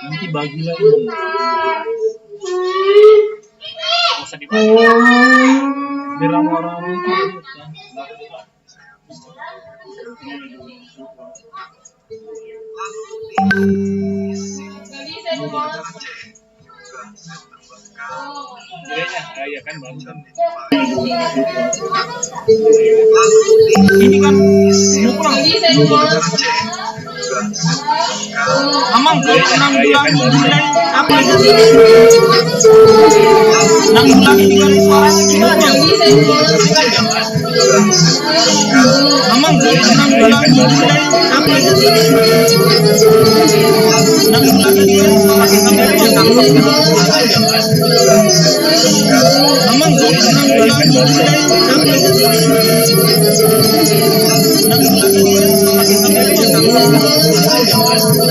Nanti bagi lagi. Masa dibagi. Biar orang-orang itu kan. Ya kan bagus kan. Ini kan mau pulang. Amang kalau 6 bulan apa aja sih? 6 bulan ini kan suaranya gimana? Amang kalau 6 bulan apa aja sih? 6 bulan ini kan suaranya gimana? Amang kalau 6 bulan apa aja sih? 6 bulan ini kan suaranya gimana?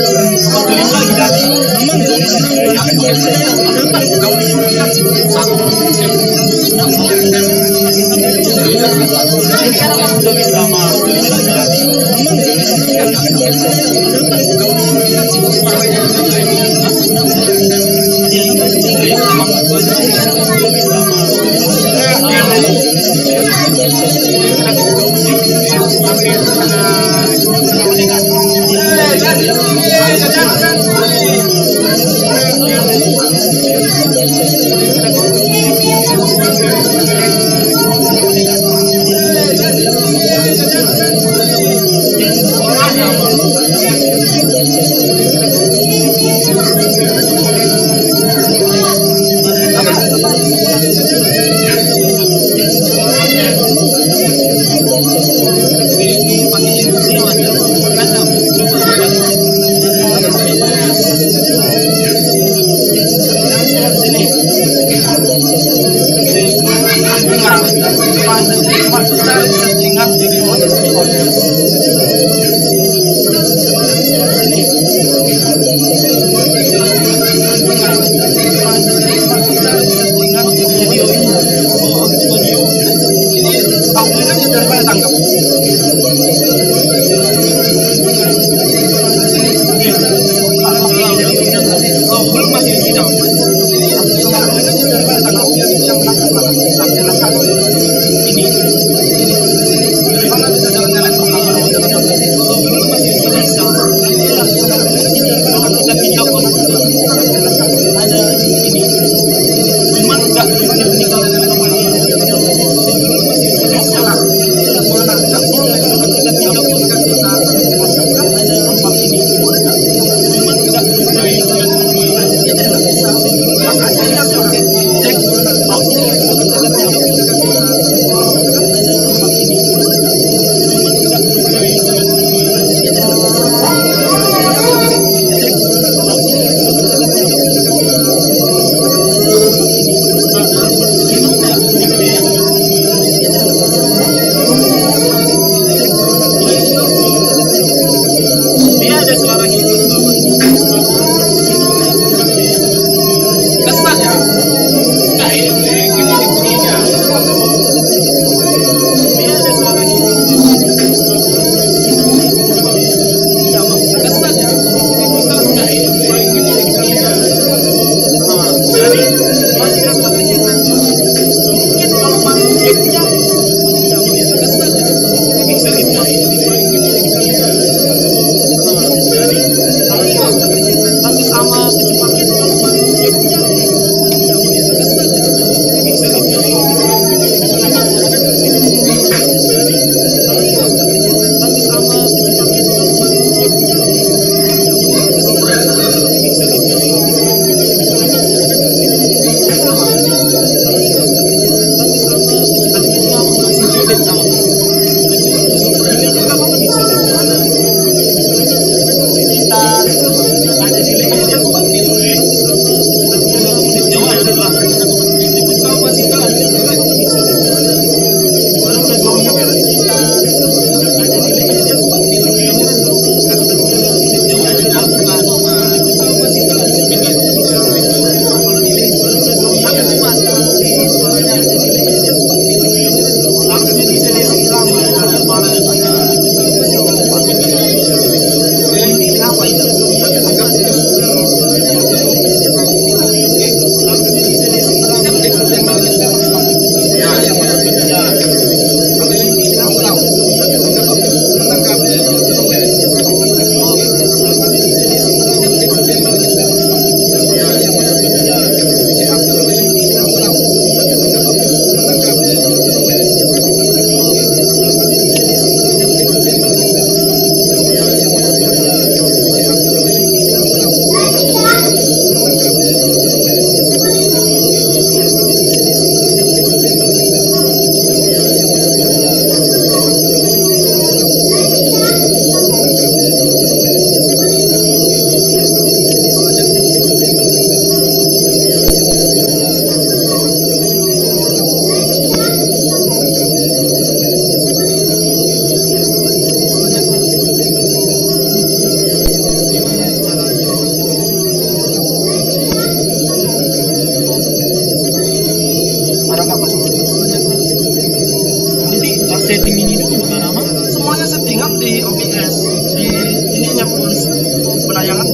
penayangan.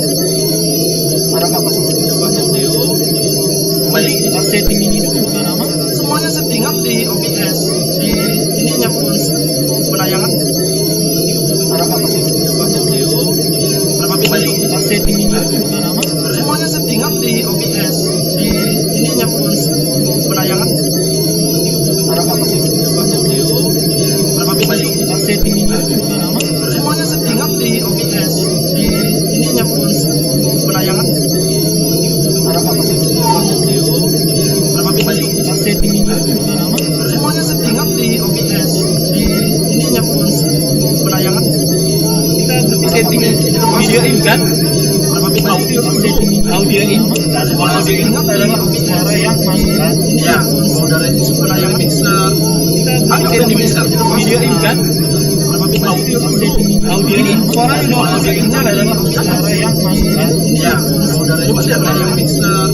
Ada apa sih? Kembali Kita setting ini dulu nama. semuanya settingan di OBS, di ininya pun penayangan. Ada apa sih? Berapa kembali Kita setting ini dulu nama. semuanya settingan di OBS, di ininya pun penayangan. Ada apa sih? Berapa kembali Kita setting ini dulu nama. semuanya settingan di OBS, di ininya pun penayangan. Ada apa sih? Berapa kembali Kita setting ini dulu nama. semuanya settingan di OBS, di ininya pun penayangan. Kita berarti setting video in kan? Berapa kembali Kita setting audio in. Audio in adalah suara yang masuk kan? ya saudara ini penayangan mixer. Kita Ada di mixer. video in kan? Berapa kembali Kita setting audio in. Suara yang audio in adalah suara yang masuk kan? ya saudara ini penayangan mixer.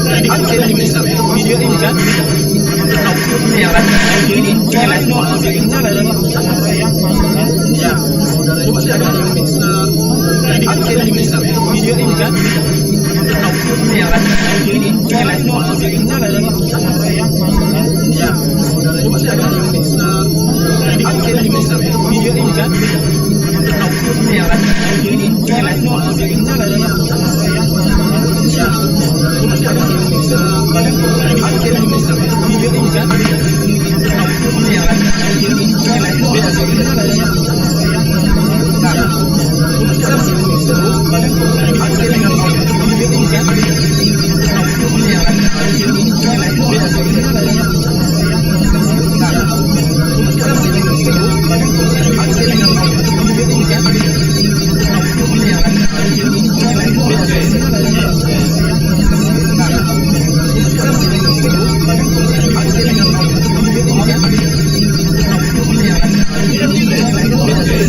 Ada di mixer. Video in kan? Ya kan Audio in. Suara yang audio in adalah suara yang masuk kan? ya saudara ini penayangan mixer. Ada di mixer. Video in kan? Ya kan Audio in. Suara yang audio in adalah suara yang masuk kan? ya saudara ini penayangan mixer. Ada di mixer. Video in kan? Ya kan Audio in. Suara yang audio in adalah suara yang masuk kan? ya saudara ini penayangan mixer. Ada di mixer. Video in kan? Ya kan Audio in. Suara yang audio in adalah suara yang masuk kan? Video in kan? ya kan Audio in. Suara yang audio in adalah suara yang masuk kan? Video in kan? ya kan Audio in. Suara yang audio in adalah suara yang masuk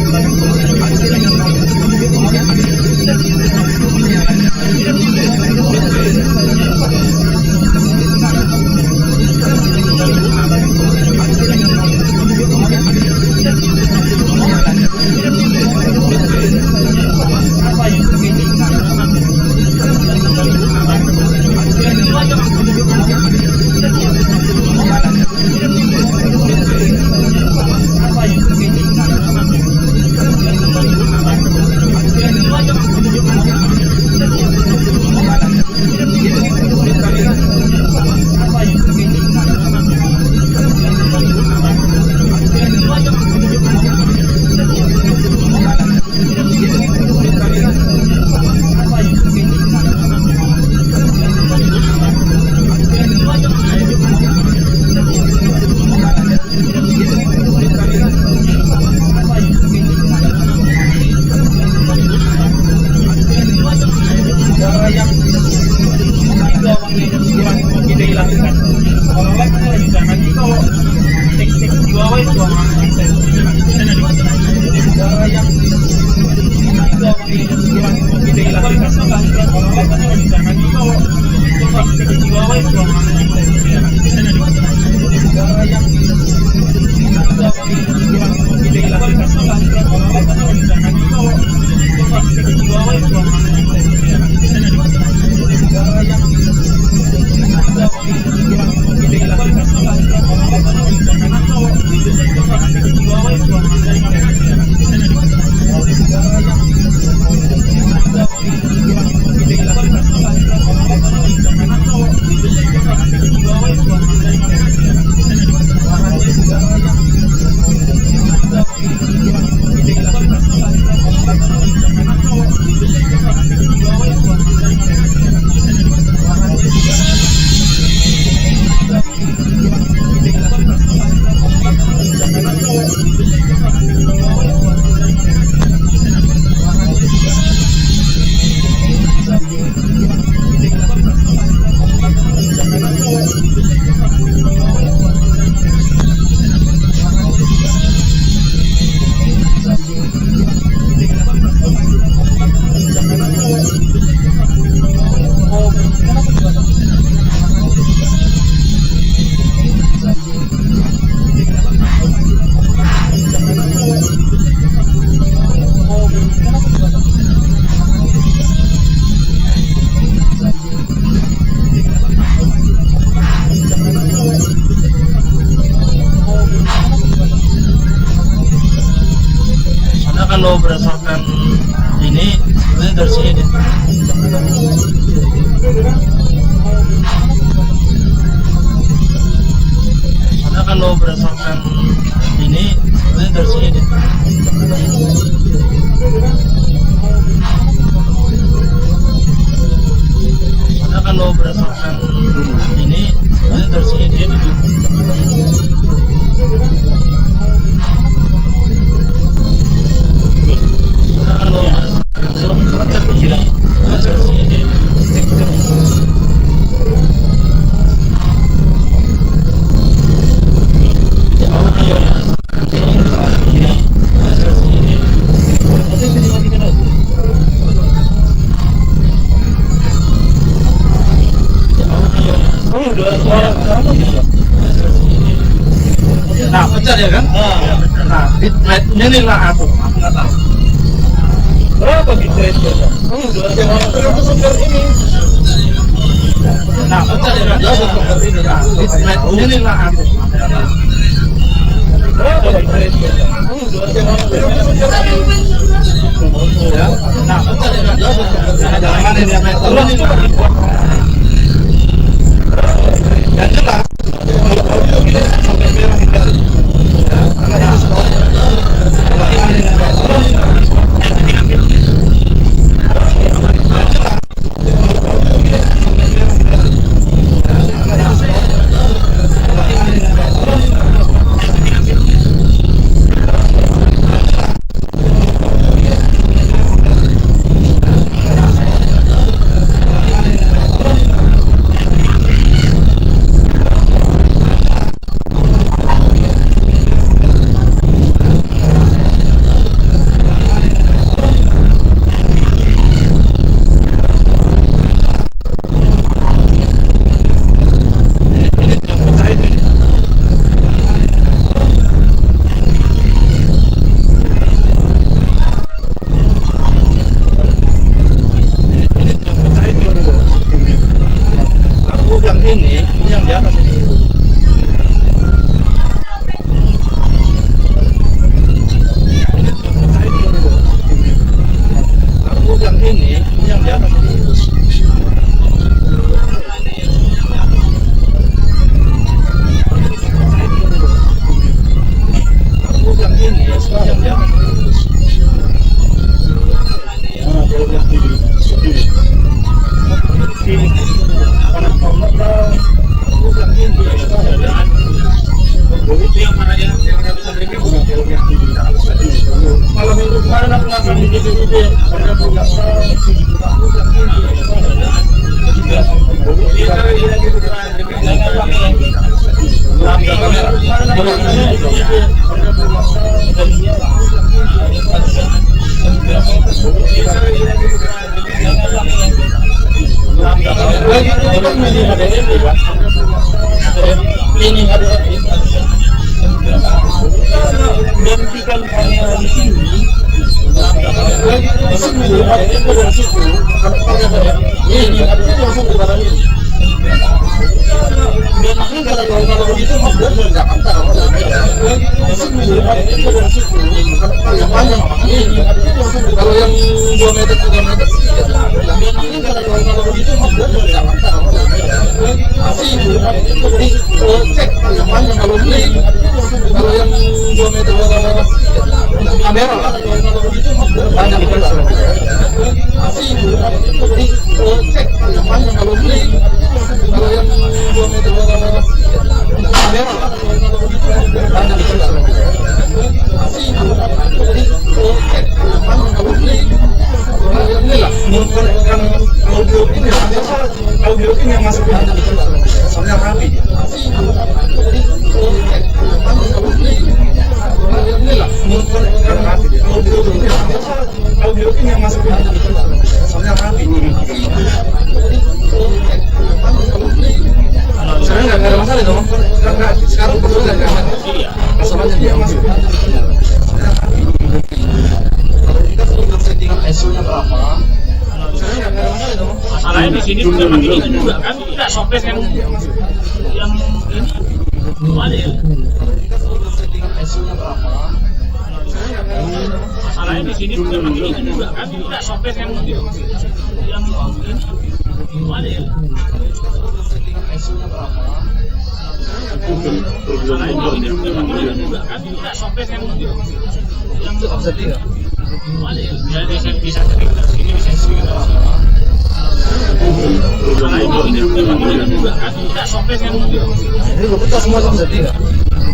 kan? kalau berdasarkan ini dari sini. Karena kalau berdasarkan ini dari sini. Karena kalau berdasarkan ini dari sini. Nah, pecah ya kan? Nah, bitrate-nya nih lah aku nggak tahu. Berapa bitrate-nya? Ini. Nah, pecah ya kan? Ini. Nah, bitrate-nya nih lah aku nggak tahu. Berapa bitrate-nya? Ya. Nah, pecah ya kan? Jangan mana ini yang turun ini. Yang jelas audio kita sampai merah hingga karena itu sudah ini yang di atas ini. Aku yang ini yang di atas ini. Aku yang ini yang di atas ini. Itu yang mana yang ratusan ribu malam minggu kemarin aku ngasih di ini ada gantikan kamera di sini lagi di sini ada itu dari situ ini ada itu langsung ke barang ini dan ini kalau begitu membuat dari Jakarta lagi di sini ada itu dari situ yang panjang ini ada itu langsung kalau yang 2 meter 3 meter dan ini kalau begitu membuat dari Jakarta lagi sini ada itu dari cek yang panjang kalau ini kalau yang 2 meter kamera lah banyak di sana cek yang panjang kalau ini kalau yang 2 meter kamera lah banyak di sana cek yang panjang kalau ini lah yang audio ini yang masuk soalnya rapi inilah audio ini yang masuk soalnya rapi saya nggak ada masalah dong nggak sekarang betul nggak ada masalahnya dia masuk kalau kita sudah settingan ISO-nya berapa saya nggak ada masalah dong masalahnya di sini juga pakai itu juga kan tidak software yang ini ada ya kita sudah settingan ISO-nya berapa masalahnya di sini memang ini juga kan tidak sopir yang ini ada ya. Masalahnya di sini memang ini juga kan tidak sopir yang ini ada ya. Jadi saya bisa sering dari sini bisa sering dari sini. Masalahnya di sini memang ini juga kan tidak sopir yang ini. Ini kita semua bisa tidak?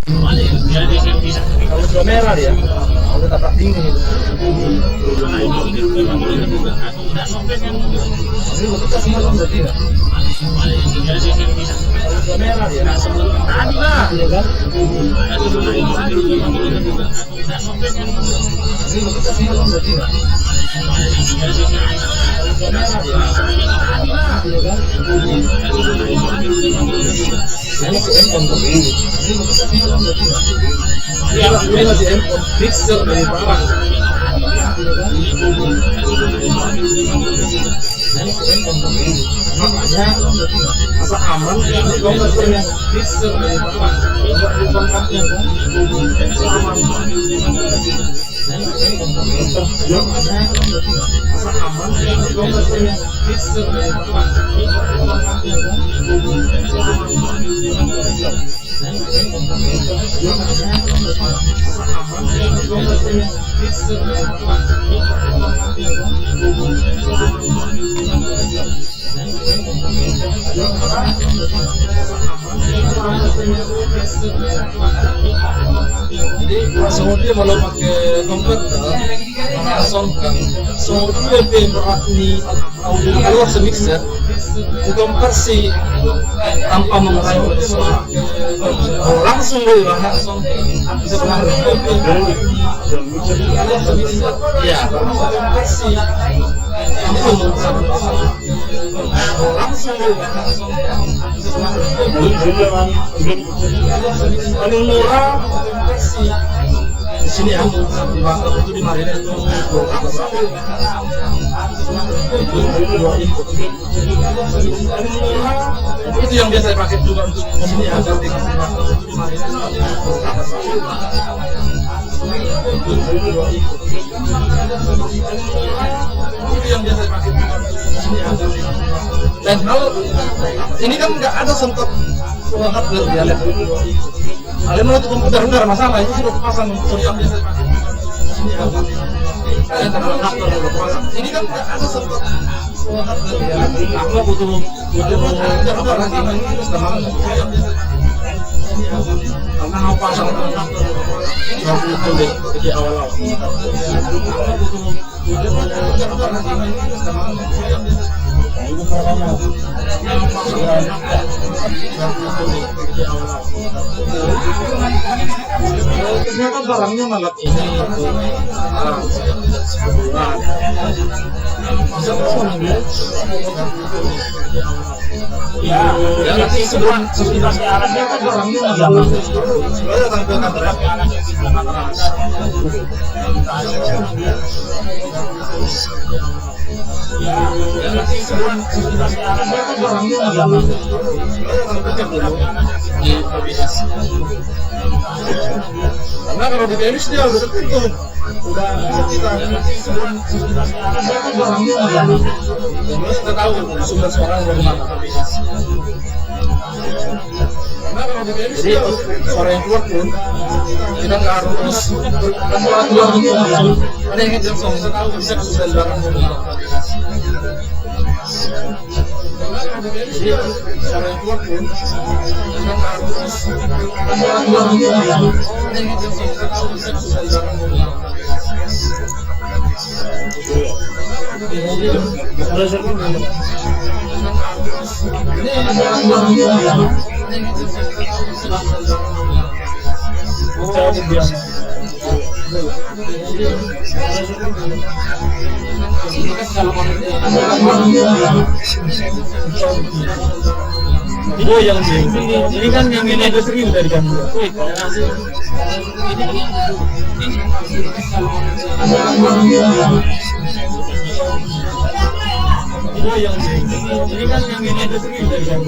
Ada ya. Jadi saya bisa sering. Kalau sudah merah ya, kalau tabrak tinggi. Masalahnya di sini memang ini juga kan tidak sopir yang ini. Ini kita semua bisa tidak? Jadi saya bisa sering. Kalau sudah merah ya, Tadi lah. iya kan? Masalahnya di sini memang ini juga kan tidak sopir yang ini. Ini kita semua bisa tidak? Ini si handphone tuh ini. Ini kita semua bisa tidak? Ini masih handphone fixer dari bawah. Ini si handphone tuh ini. Makanya masa aman kalau nggak punya fixer dari bawah. Coba di kontaknya kan. Masa aman. Masa aman kalau nggak punya fixer dari bawah. Coba di kontaknya kan. Masa aman. Jadi semua dia kalau pakai komputer melangsungkan semua dia berarti audio keluar semixer dikonversi tanpa mengurangi suara langsung bisa ya konversi tanpa mengurangi langsung paling murah konversi di sini ya di Bangka itu di Marina itu itu yang biasa saya pakai juga untuk di sini ya di Bangka itu di Marina itu yang biasa saya pakai juga di sini ya. Dan kalau ini kan nggak ada sentuh hardware di alat. Kalian mau komputer nggak ada masalah, itu sudah pasang yang biasa pakai. Kalian kalau hardware sudah pasang. Ini kan nggak ada sentuh hardware di alat. Aku butuh apa lagi? Ini sudah malam. Karena mau pasang yang butuh di awal-awal. Ternyata barangnya malah ini nanti sebelum barangnya karena kalau di tenis dia udah tertutup, udah kita sebelum kita tahu sumber suara dari mana. Karena kalau di tenis dia suara yang keluar pun kita nggak harus keluar ada yang jam kita tahu bisa kesulitan barang jadi suara yang keluar pun kita nggak harus keluar ada yang jam kita tahu bisa kesulitan barang oh yang ini kan yang ini ada serius dari kan oh yang ini kan yang ini ada serius dari kan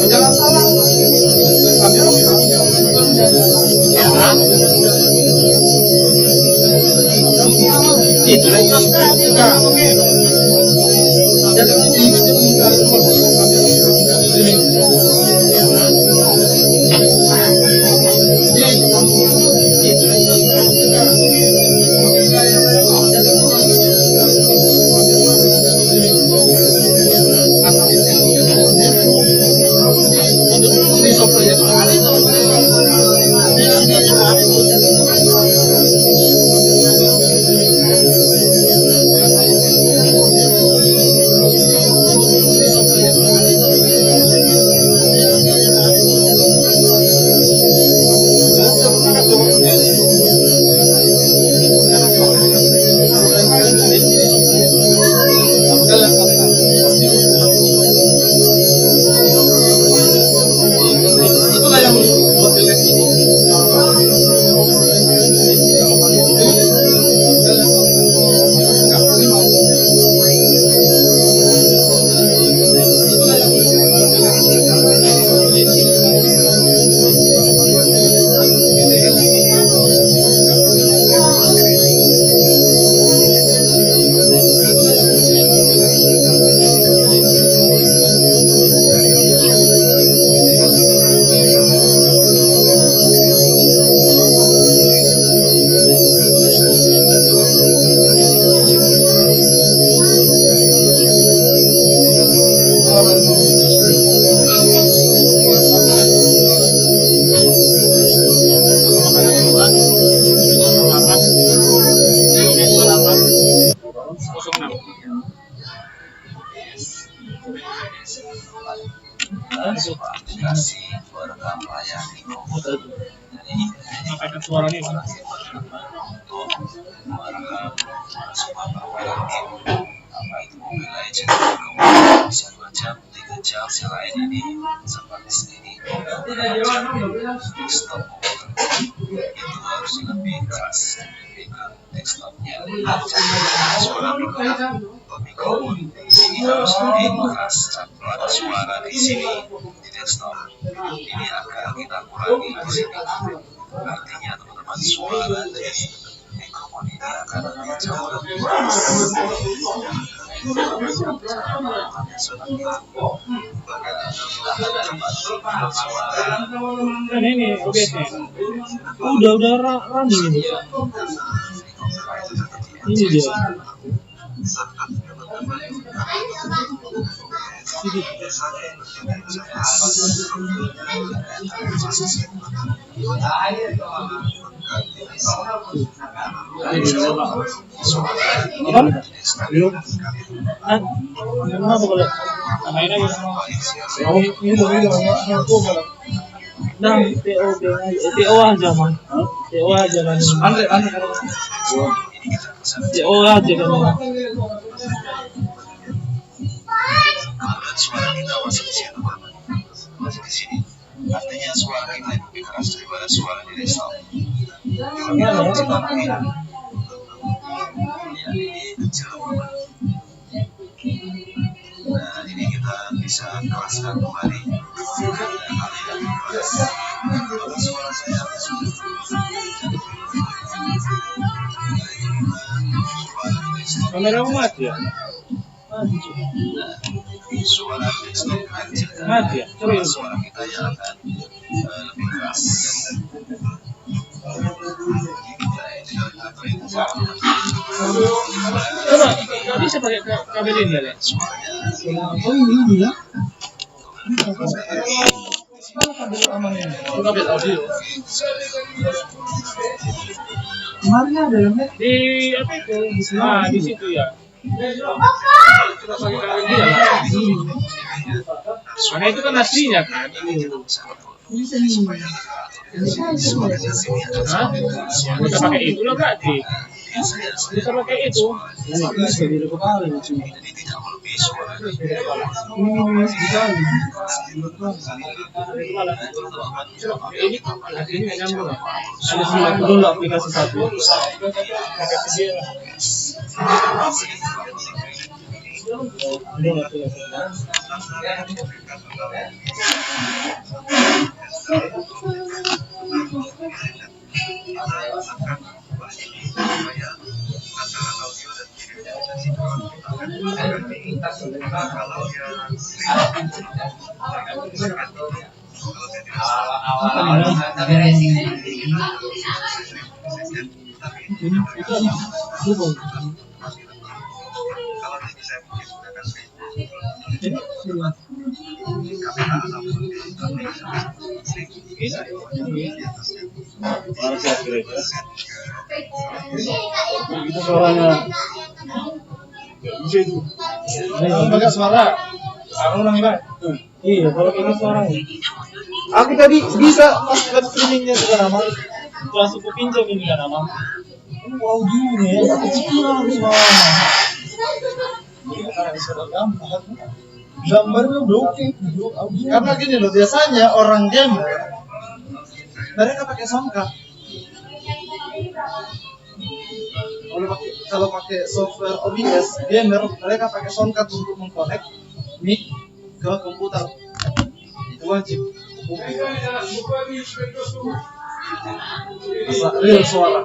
Jangan salah. aplikasi perekam layar di komputer. Sampaikan suaranya kan? Untuk merekam semua permainan game, apa itu Mobile Legends, kemudian bisa 2 jam, 3 jam. Selain ini, seperti sini, desktop komputer itu harus lebih keras dibandingkan desktopnya. Suara mikrofon ini harus lebih keras. Campuran suara di sini di desktop ini akan kita kurangi di sini. Artinya teman-teman, suara dari mikrofon ini akan lebih jauh lebih keras. Kan ini OBS-nya. Udah running ini. Ini dia. Kenapa kalau main aja? Nah, TO aja mah. TO aja kan. TO aja kan. Suara kita masih di sini, masih di sini. Artinya suara kita lebih keras daripada suara di desktop. Kalau kita kecil lagi, ya ini kecil. Nah, ini kita bisa keraskan kembali. Suara saya Kamera mati ya? suara desktop kecil Mati ya? Coba suara kita yang akan lebih keras. Coba, nggak bisa pakai kabel ini ya? Oh ini ya. Kabel audio. Kemarin ada yang Di apa itu? Nah, di situ ya. Kita pakai kabel dia lah. Karena itu kan aslinya kan. Hah? Kita pakai itu loh berarti. Bisa pakai itu. Jadi tidak melebihi suara. Ini aslinya nyambung. Ada semua dulu aplikasi satu. Aplikasi dia lah. Ini aplikasi. itu suaranya. Bisa itu. Pakai suara. Aku ulangi Pak. Iya, kalau ini suaranya. Aku tadi bisa pas live streamingnya juga nama. Langsung ku pinjam ini kan nama. Wow gini ya, kecilan semua. Gambarnya udah oke. Karena gini loh, biasanya orang gamer mereka pakai soundcard. Kalau pakai software OBS gamer mereka pakai soundcard untuk mengkonek mic ke komputer. Itu wajib. Real suara.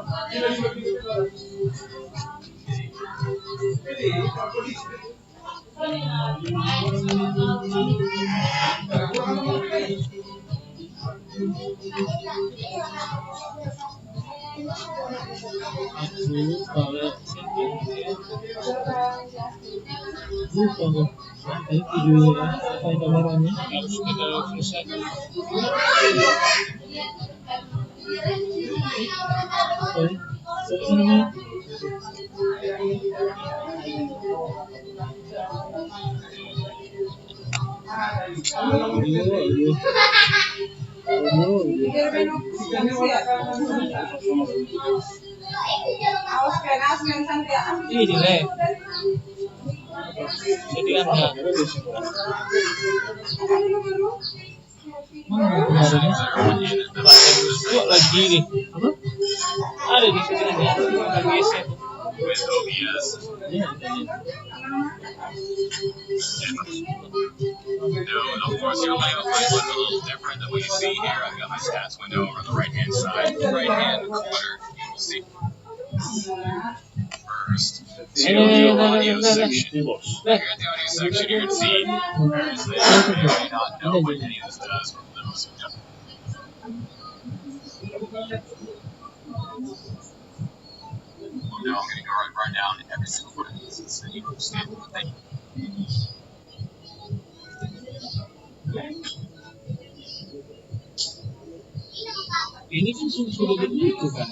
Ini jelek. Jadi anda kok lagi nih? Ada di sini lagi set. With OBS. No, of course your layout might look a little different than what you see here. I've got my stats window over on the right-hand side, right hand corner. You will see first the audio section. Here at the audio section, you're going to see various things you may not know what any of this does for those who don't. Now I'm going to go right down every single one of these so you understand what they mean. Ini kan sudah begitu kan,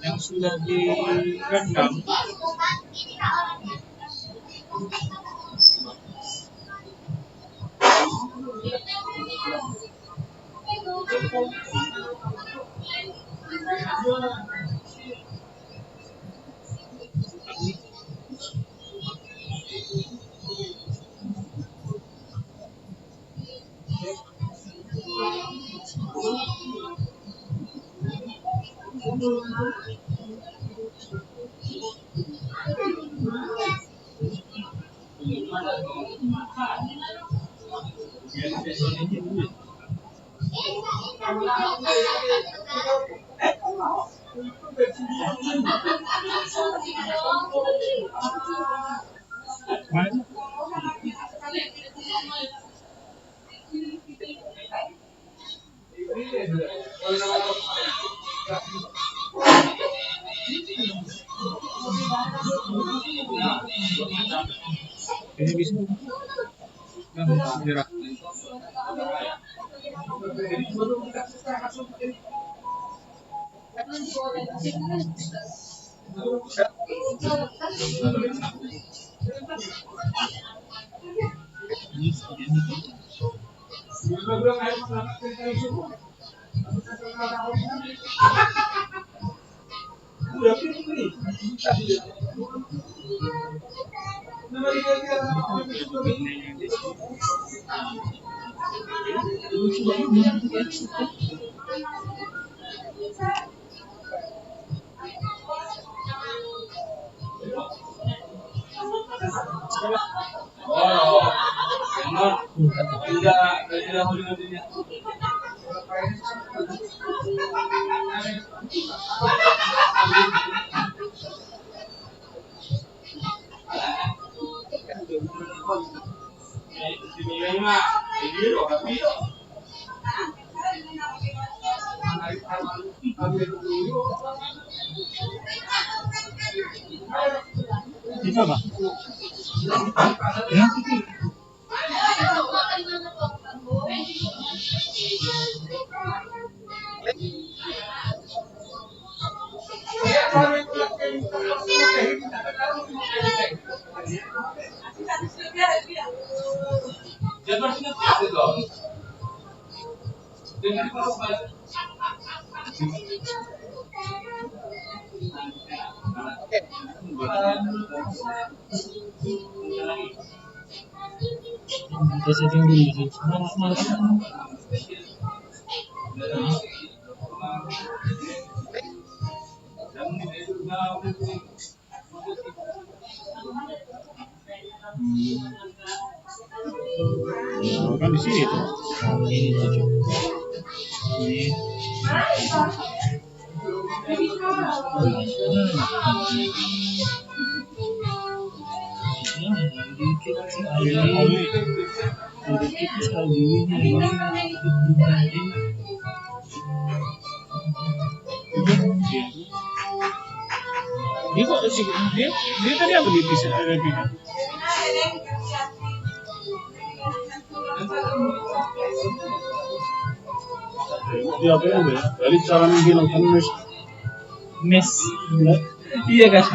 yang sudah diredam. Ini bisa yang merah. Itu apa? Ya? Kita setting dulu sih. Malas. Kan di sini tuh. Ini tuh. Ini. Dia kok sih dia tadi apa dia bisa pindah? Dia apa ya? Dari cara menghilangkan mes. Iya kan?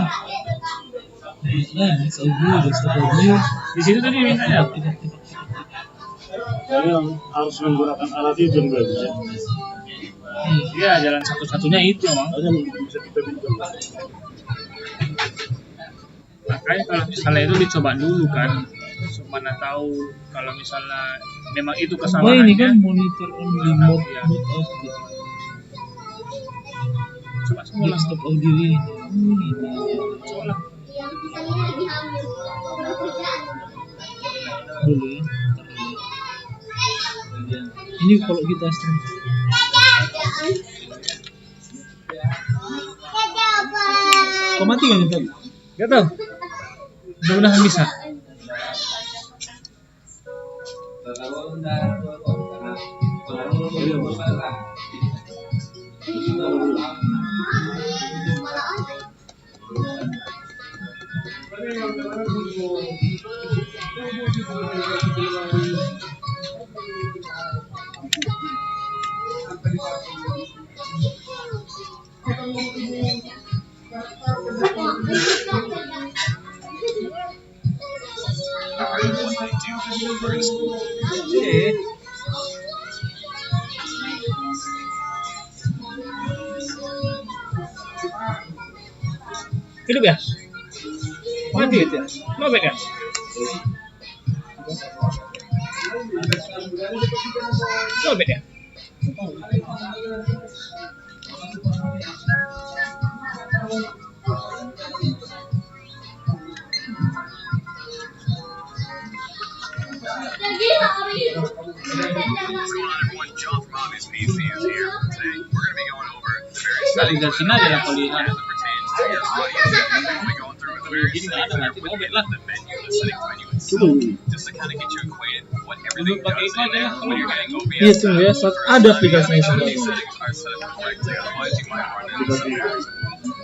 Nah, di situ tadi mintanya apa? Yang harus menggunakan alat itu juga bisa. Iya, jalan satu-satunya itu emang. Hanya bisa kita bincang. Makanya kalau misalnya itu dicoba dulu kan, mana tahu kalau misalnya memang itu kesalahannya. ini kan monitor only mode Ya. mode off gitu. Coba semula. Stop audio ini. Coba. Dulu ya. Ini kalau kita stream. Kok mati kan itu? Gak tau. Mudah-mudahan bisa. Hidup ya? Mati gitu ya? Lobek ya? Lobek ya? Tinggal sini aja lah kalau lihat. Gini nggak ada nanti lobek lah. Dulu pakai itu aja lah. Iya tunggu ya, ada aplikasinya sebenarnya.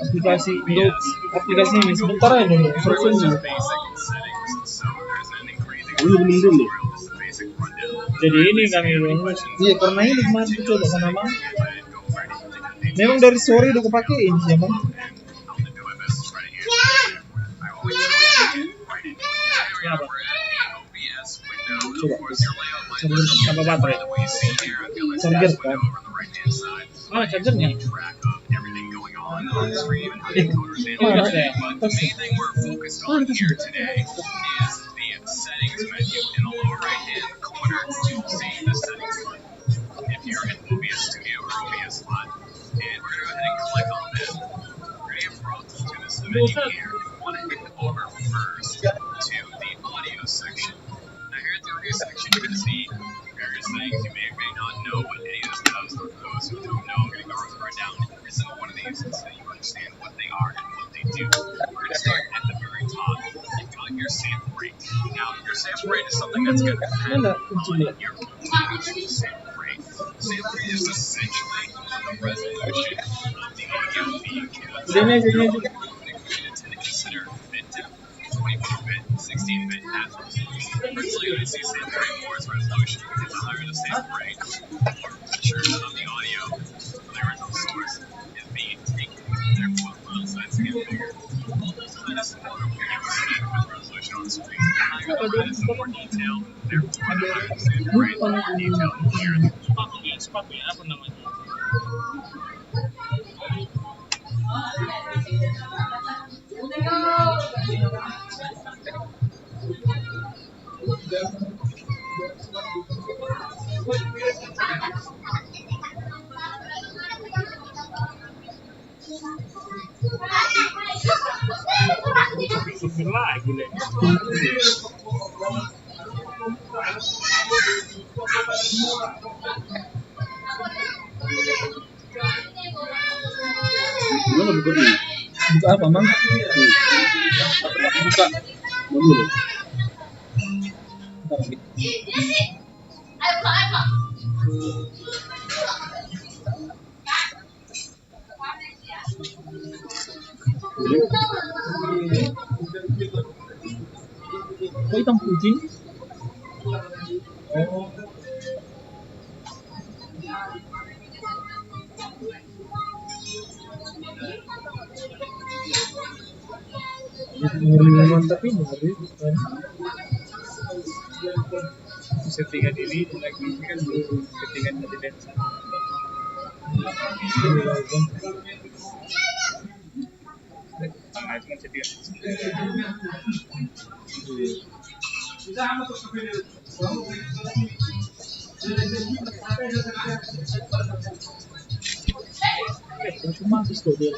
Aplikasi untuk aplikasinya sebentar aja dulu. Versionnya. Dulu. Jadi ini kami rumus. Iya karena ini kemarin aku coba sama Bang. Memang dari sore udah kepakein sih Bang. Kenapa? Coba. Apa baterai? Charger kan. Oh, chargernya. Mana? Mana kuncinya? Udah nih, udah. Sepatunya apa namanya? Supir lagi deh. Gimana buka ini? Buka apa Bang? Buka. Dulu. Kok hitam putih? Oh. Mantap ini hari settingan ini lagi kan settingan tadi dari sana. Nah, itu kan settingan. Cuma tuh dia.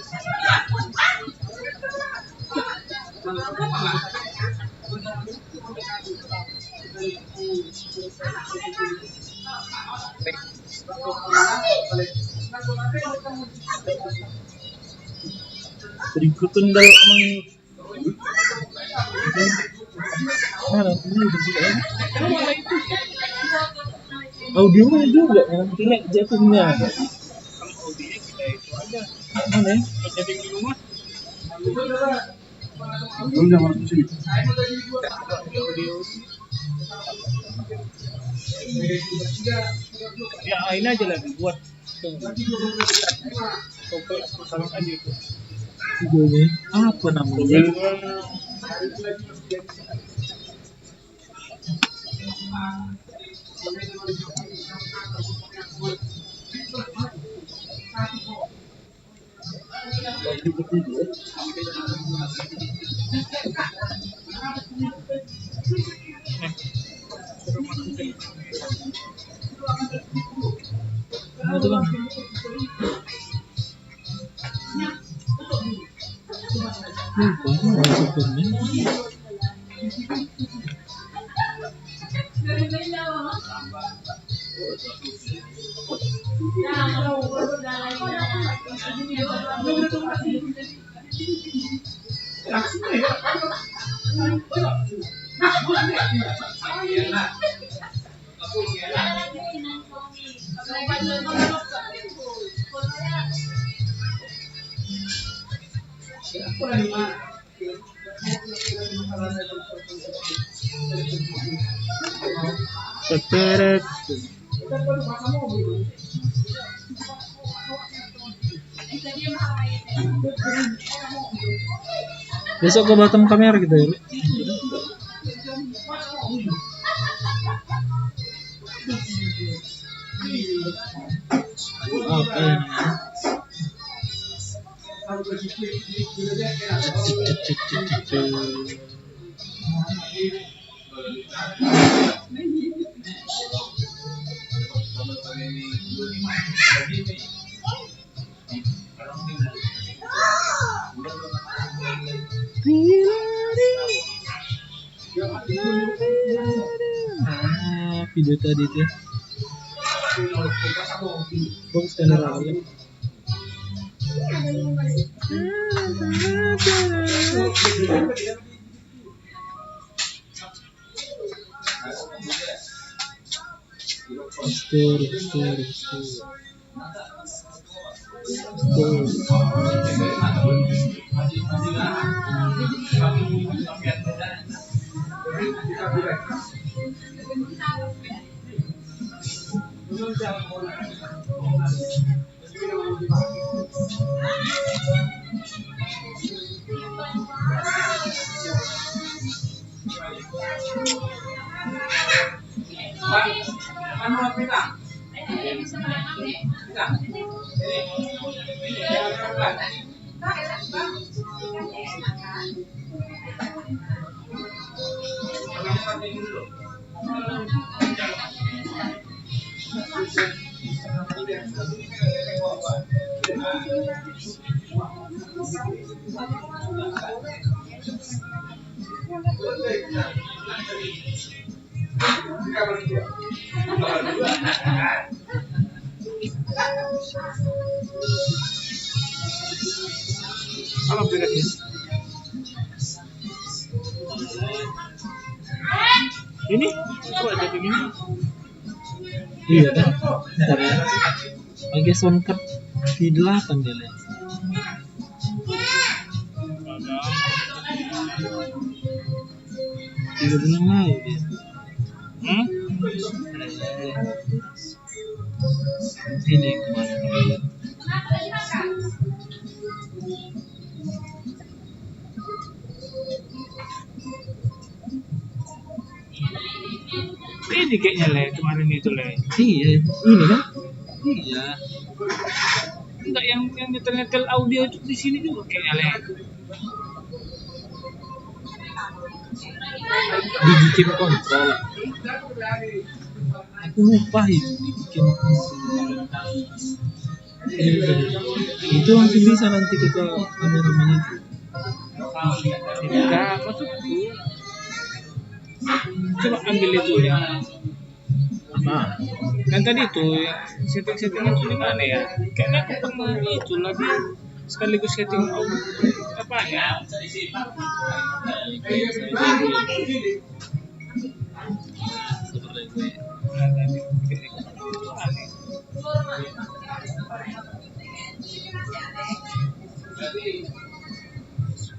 Berikutan dalam mana ini bisa audionya juga nanti lagi jatuhnya mana ya Setting di rumah. Udah masuk sini. Ya ini aja lagi buat sampai salam aja itu. videonya apa namanya itu bang lupa masuknya Teteret. Besok ke Batam kamera kita ya. Apa ya video tadi tuh bagus kameranya story Salam beres. Ini coba jadi ini. iya kan ntar ya pakai soundcard V8 dia lihat tiga bulan lalu dia ini kemarin sini kayaknya le, kemarin itu le. Iya, ini kan? Iya. Enggak yang nyetel audio itu di sini juga kayaknya le. Dibikin kontrol. Aku lupa itu dibikin kontrol. Itu langsung bisa nanti ke kameramen itu. Enggak, maksudku. Coba ambil itu ya. Apa? Kan tadi itu yang setting-settingan itu gimana ya? Kayaknya aku pernah itu lagi sekaligus setting apa ya?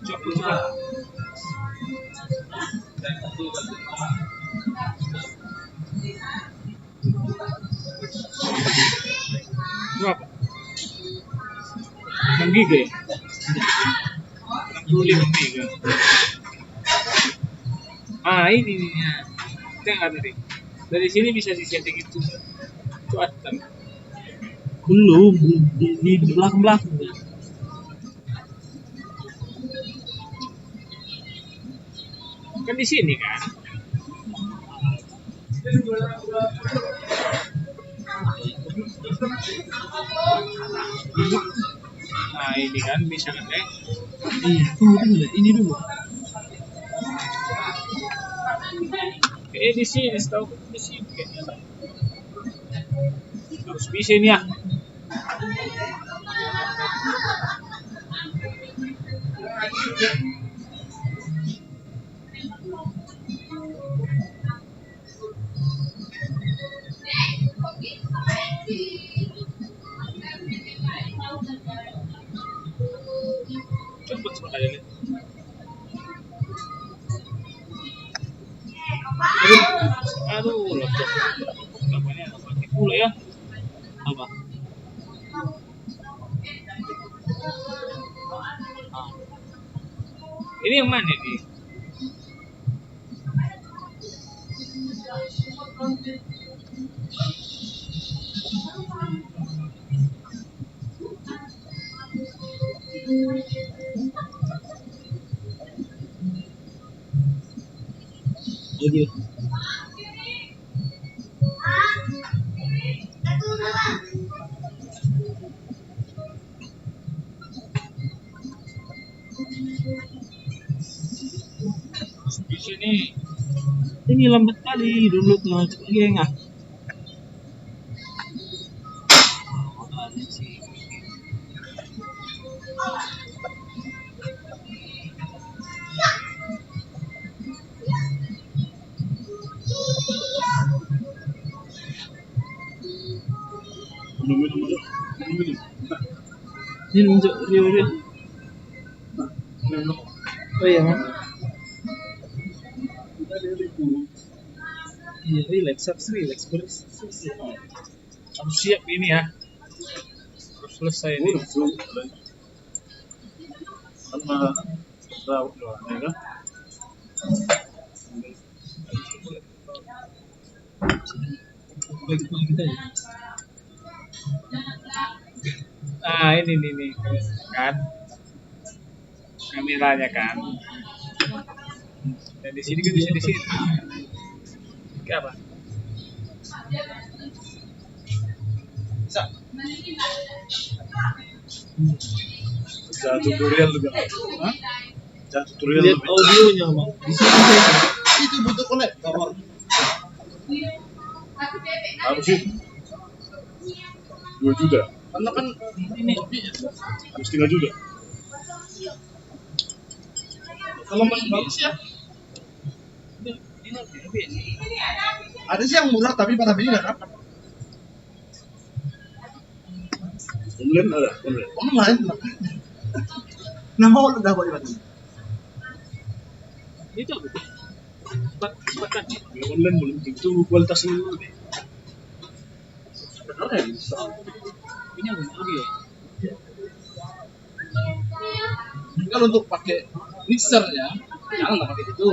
Coba. Berapa? 6 giga ya? 65 giga. Ini nih ya. Tengok tadi. Dari sini bisa disetting itu. Cuatan. Belum di belakang. Kan di sini kan. Nah ini kan bisa kan Iya, tunggu ini dulu. di sini setahu di sini kayaknya harus bisa ini ya. Cepet sebenarnya. Aduh, laptop. Namanya pakai pula ya. Apa? Ini yang mana nih? Audio. Di sini Ini lambat kali dulu tuh coba geng ah. Ini nunjuk Rio. Oh iya kan? Iya, relax harus siap ini ya. Harus selesai ini. Sama tahu ya kan? Baik kita ya. Ini nih kan kameranya kan. Dan di sini kan bisa di sini. Kayak apa? Bisa. Jangan tutorial juga. Hah? Jangan tutorial Lihat lebih. audionya bang. Di sini saya. Itu butuh konektor. Harus sih 2 juta. Karena kan Ini Harus 3 juta. kalau masih bagus ya. ini Ada sih yang murah tapi pada beli nggak dapat. Online ada, online. Online. Nama udah boleh banget. itu apa? Cepetan. Kalau online belum tentu kualitasnya lebih. Sebenarnya bisa. Ini apa? Audio. Kalau untuk pakai mixernya, jangan pakai itu.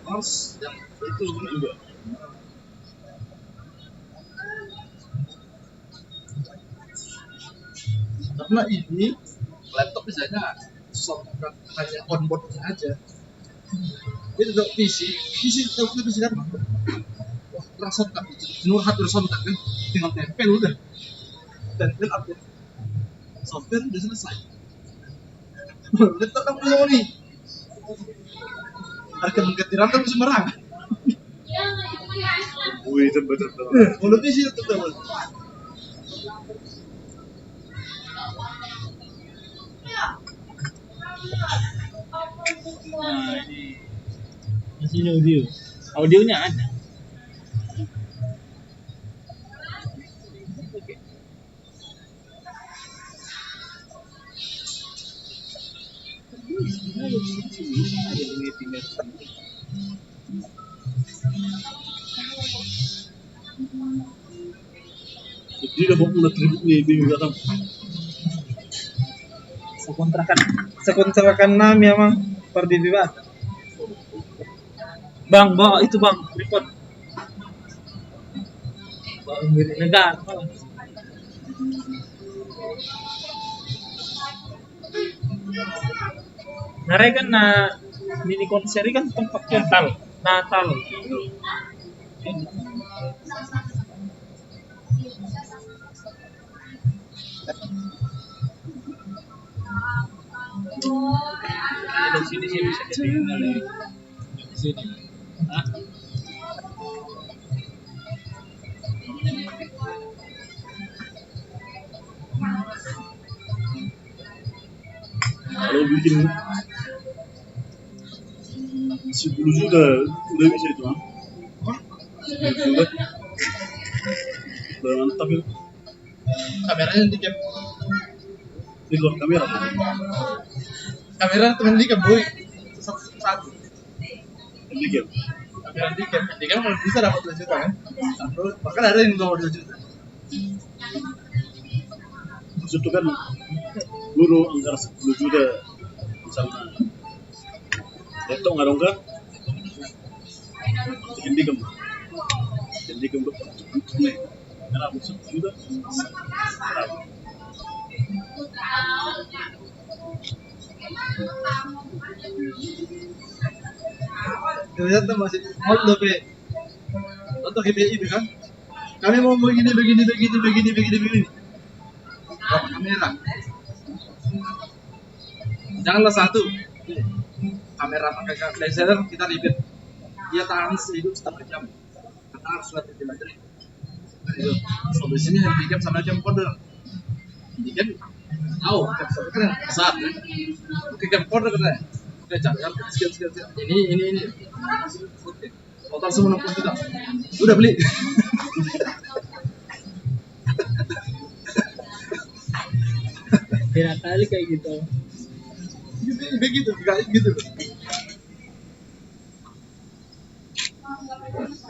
Harus yang itu juga. Karena ini laptop misalnya software hanya onboardnya aja. Itu untuk PC kan. Wah, terasa tak jenuh hati terus tak kan, tinggal tempel udah. Tempel update software udah selesai. Laptop kan punya nih. Harga mengganti RAM kan bisa merang. Wih, itu betul. Mulut PC itu betul. Nah, ini masih audio. Audionya ada. Jadi udah mau mulai tribut nih, bingung datang. Sekontrakan 6 ya mang per DB Pak. Bang, bawa itu bang, record. Bawa negara. Nare kan na mini konser kan tempat Natal. Ada sini bisa ditinggal ya. Di sini. Hah? Kalau bikin 10 juta udah bisa itu, ah? 10 juta. Udah mantap ya. Kameranya nanti kan. Di luar kamera. Kamera temen dia kan boy. Satu. Demikian. Kamera dia kan kalau bisa dapat 2 juta kan. Bahkan ada yang 2 juta. Maksud itu kan guru anggaran 10 juta misalnya laptop nggak dong kan jadi kem karena aku 10 juta ternyata masih mau lebih untuk KPI kan kami mau begini kamera janganlah satu kamera pakai laser kita ribet dia tahan hidup 1/2 jam karena harus lihat di baterai itu sampai sini handicap sama camcorder handicap tahu camcorder kan besar kan oke camcorder kan oke jangan sekian ini oke total semua 60 juta udah beli Kira kali kayak gitu. begitu kayak gitu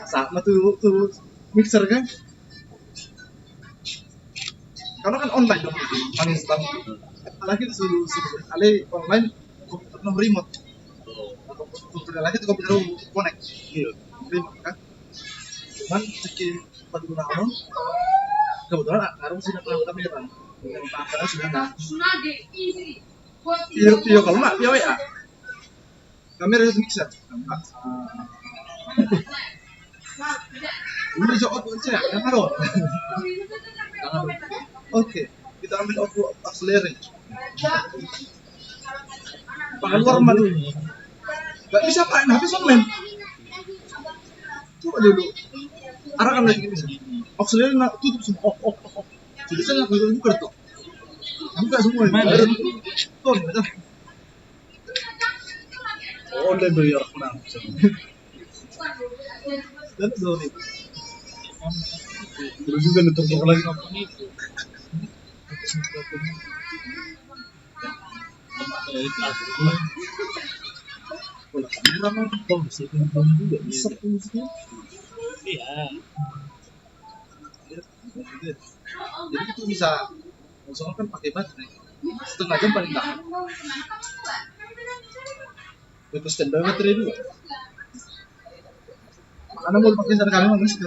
sama tuh mixer kan karena kan online dong kan instan lagi suruh kali online komputer no remote komputer lagi tuh komputer connect remote kan cuman cekin penggunaan kebetulan harus sudah pernah kamera dengan kamera sudah nggak Pio kalau nggak Pio ya kamera itu mixer ini bisa auto aja yang harus oke kita ambil auto accelerate pakai luar rumah dulu nggak bisa pakai HP online coba dulu arahkan lagi bisa accelerate tutup semua off jadi saya nggak buka tuh buka semua tuh betul online bayar kurang dan sorry terus juga nutup lagi kalau kamera mah bisa juga bisa fungsinya Iya. jadi itu bisa soalnya kan pakai baterai 1/2 jam paling tahan itu standby baterai dulu makanya mau pakai standar kami mana sih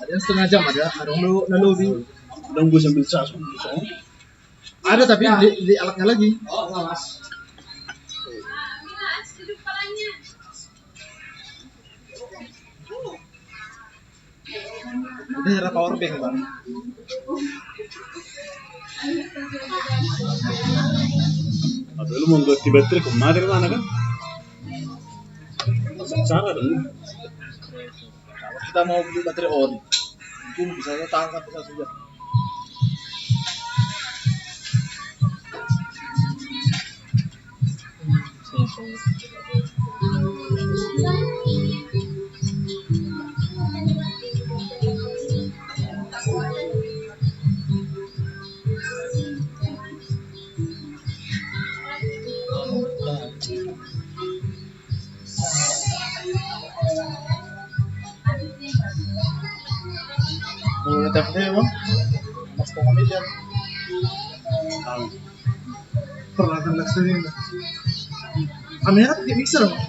ada yang setengah jam ada lalu Nunggu sambil cas. ada tapi di alatnya lagi. Ini ada power bank bang. Atau lu mau ganti baterai kemarin mana kan? Cara dong. Kalau kita mau beli baterai ori, mungkin bisa tahan sampai 1 jam. Mulai TFT bang, Mas miliar. Tahu. Peralatan luxury. Kamera pakai mixer bang.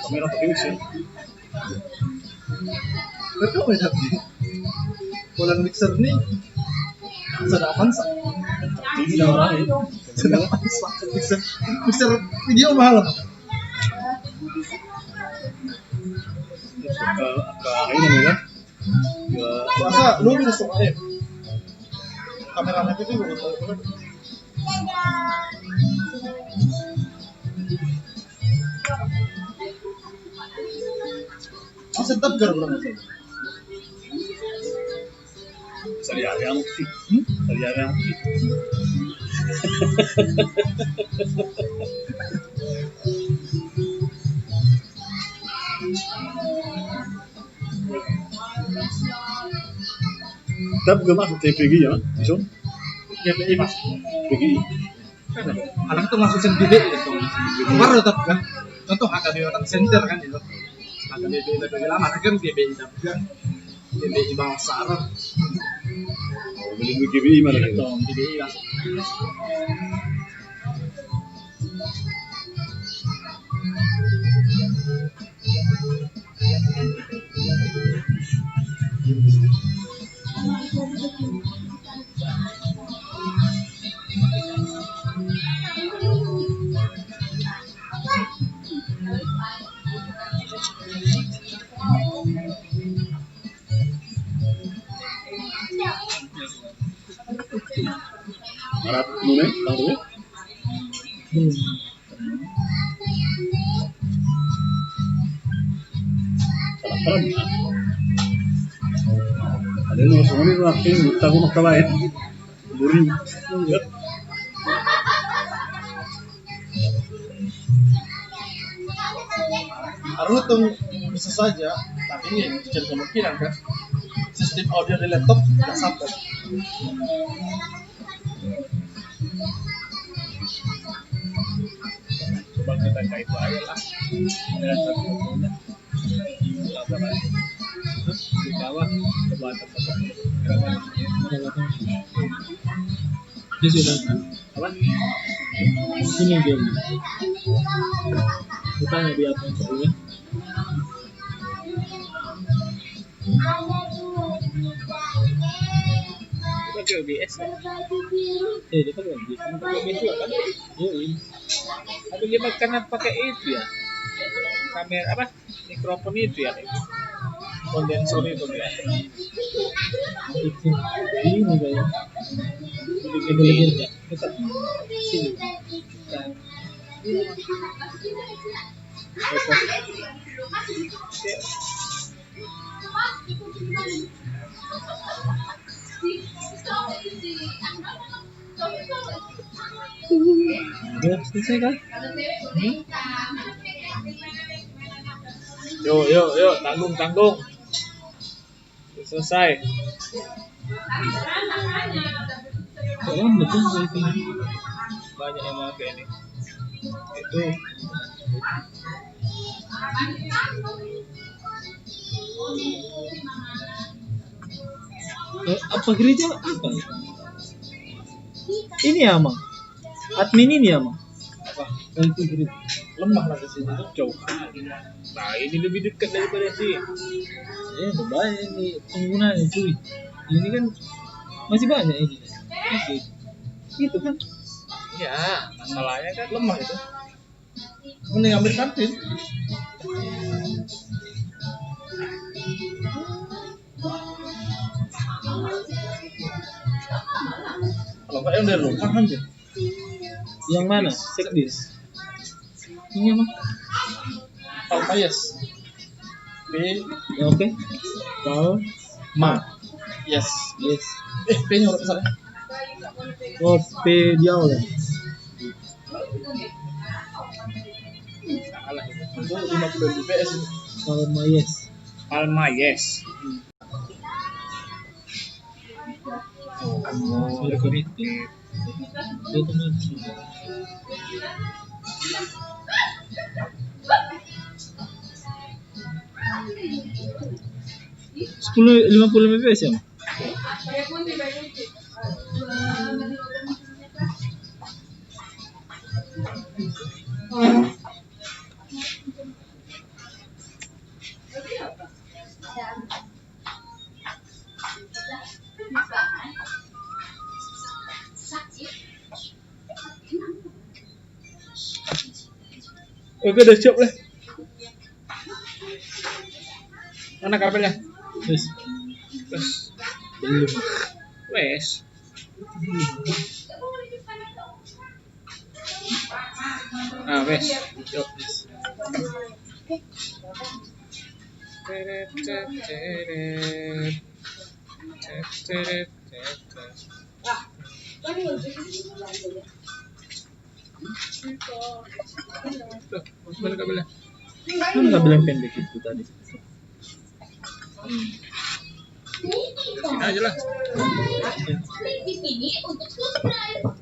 Kamera pakai mixer. Betul ya tapi. Polan mixer ini sudah avanza. Ini dah orang ya. Sudah avanza. Mixer video mahal. Ke ini kan? Masa lu bisa soalnya kameranya itu juga tahu. Sedap gar berapa sih? Sari-sari yang sih. Sari-sari yang sih. Tapi gak masuk TPG ya, bisa? GPI mas. PGI. Anak itu langsung sendiri gitu. Baru tetap kan. Contoh HKB orang center kan itu. HKB lebih lama kan GPI juga. GPI bangsa Arab. Beli GPI mana Itu gitu? GPI langsung. Marat nune, tahu ya? Salah peran. Ada yang semua ini tuh akhirnya buta gua maktawa ya. Buri, ya. Harus tuh bisa saja, tapi ini jadi kemungkinan kan. Sistem audio di laptop nggak sampai. Coba kita kait aja lah dengan satu punya laporan di bawah coba tempat Dia sudah apa sini dia. Kita nggak dia apa sebelumnya. pakai OBS kan Dia kan lagi. pakai OBS juga kan Iya. tapi dia karena pakai itu ya kamera apa mikrofon itu ya kondensor itu ya Ini kayaknya. digedein ya tetap sini kan Udah selesai kan? Yuk, tanggung. Selesai. Kayaknya betul kayak ini. Banyak yang pakai ini. Itu Apa gereja apa? Ini ya, Mang. Admin ini ya, Mang. apa? Itu gereja. lemah lah ke sini tuh. Jauh kali. Nah ini lebih dekat daripada sih. Banyak ini penggunanya cuy. Ini kan masih banyak ini. Masih. Itu kan. Ya masalahnya kan Lemah itu. Mending ambil kantin. Kalau enggak yang dari lupa kan dia. Yang mana? Sekdis. Ini apa? Palpayes. B. Ya, oke. Pal. Ma. Yes. Yes. P-nya udah kesana. Oh, P di awal ya. salah itu. Itu 50 bps itu. Palma yes. Palma yes. Sudah keriti. Itu nanti. Sepuluh 50 bps ya? Oke udah siap lah. Mana kabelnya? Wes. Wes. Belum. Wes. Ah wes. Yuk. Teret, teret, teret. Teret, teret, teret. Tuh, mana kabelnya? Kan kabel yang pendek itu tadi. Sini aja lah. Klik di sini untuk subscribe.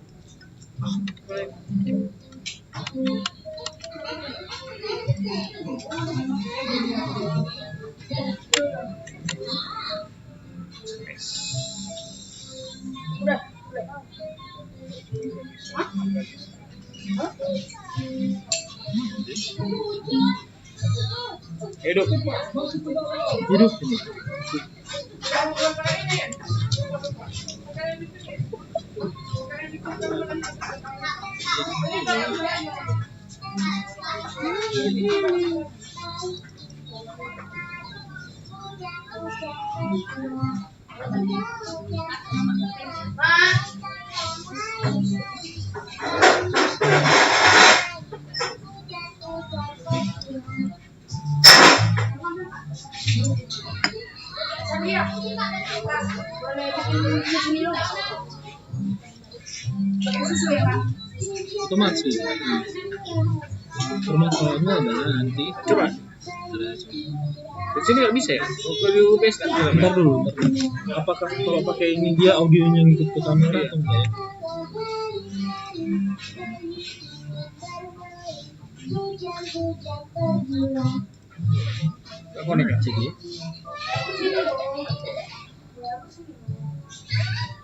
Hidup. Hidup ini. Otomatis. Permasalahannya adalah nanti Coba. Di sini nggak bisa ya? Kalau di UBS kan bisa. Bentar dulu. Apakah kalau pakai ini dia audionya ngikut ke kamera atau enggak ya? Nggak konek ya? Cek ya.